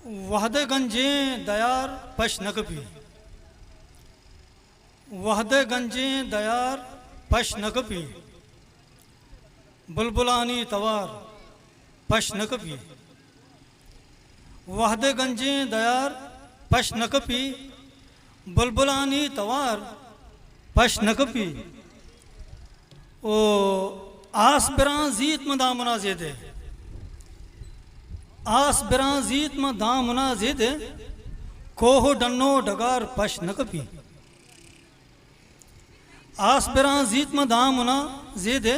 वहदे गंजे दयार पश नकपी, वहदे गंजे दयार पश नकपी, बुलबुलानी तवार पश नकपी, वहदे गंजे दयार पश नकपी, बुलबुलानी तवार पश नकपी। ओ आस बिराजीत में दामना जेदे, आस बिराजीत में दामना जेदे, कोहो डन्नो डगार पश नकपी। आस बिराजीत में दामना जेदे,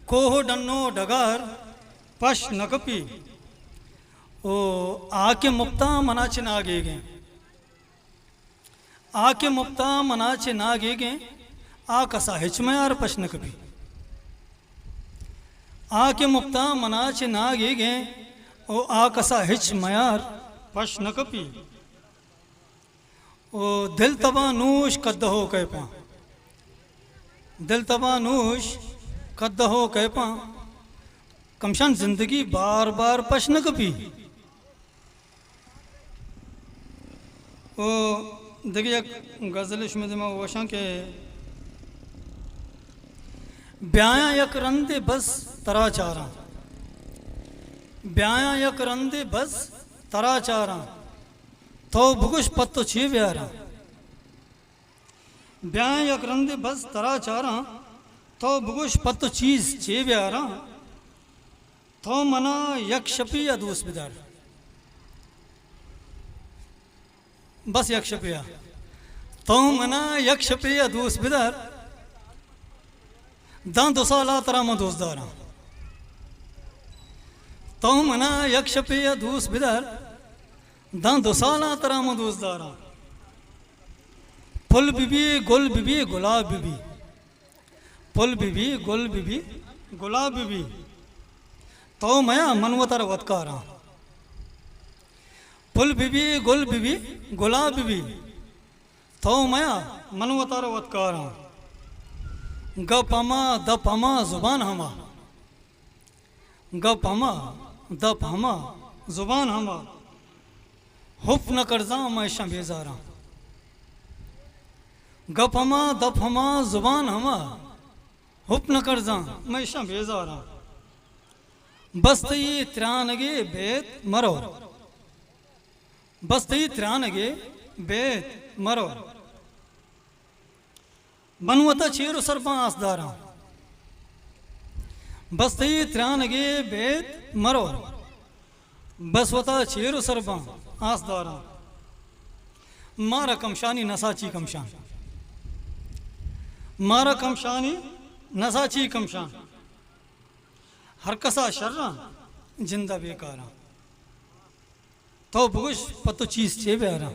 कोहो डन्नो डगार पश नकपी। ओ आके मुक्ता मनाचे नागे गे, आके मुक्ता मनाचे नागे गे, आ कसा हिचमयार पश नकपी। आके मुक्ता मनाचे नागे गे, ओ आकसा हिच मयार पश नकपी। ओ दिल तबा नूश कद हो कह पा, दिल तबा नूश कद हो कह पा, कमशान जिंदगी बार बार पश नकपी। ओ देखिए गज़ल में वशा के ब्याया यक रंदे बस तरा चारा, ब्याया यक रंदे बस तरा चारा, तो भुगुश पत्तो छे व्यारा। ब्याया यक रंदे बस तरा चारा, तो भुगुश पत्तो चीज छे व्यारा, तो मना यक शपी अदूस बिदार। बस यक शपिया, तो मना यक शपी अदूस बिदार, दां दो साला तरा में दोस्तदारा। तो मना यक शपिया दूस बिदार, दां दो साला तरा में दोस्तदारा। फुल बीबी गुल बीबी गुलाब बीबी, फुल बीबी गुल बीबी गुलाब बीबी, तो मया मनवतर वतकारा। फुल बीबी गुल बीबी गुलाब बीबी, तो मया मनवतर वतकारा। गपमा दपमा जुबान हमा, गपमा दपमा जुबान हमा, हुफ न करजा मैं शं बेजारा। गपमा दपमा जुबान हमा, हुफ न करजा मैं शं बेजारा। बस्ती त्रानगे बेत मरो, बस्ती त्रानगे बेत मरो, बनवता चेरु सरपा आसदारा। बस्ती त्रानगे बेत मरो, बसवता चेरु सरपा आसदारा। मारा कमशानी नसाची कमशान, मारा कमशानी नसाची कमशान, हर कसा शर्रा जिंदा बेकारा, तो बुगुश पतो चीज चे प्यारा।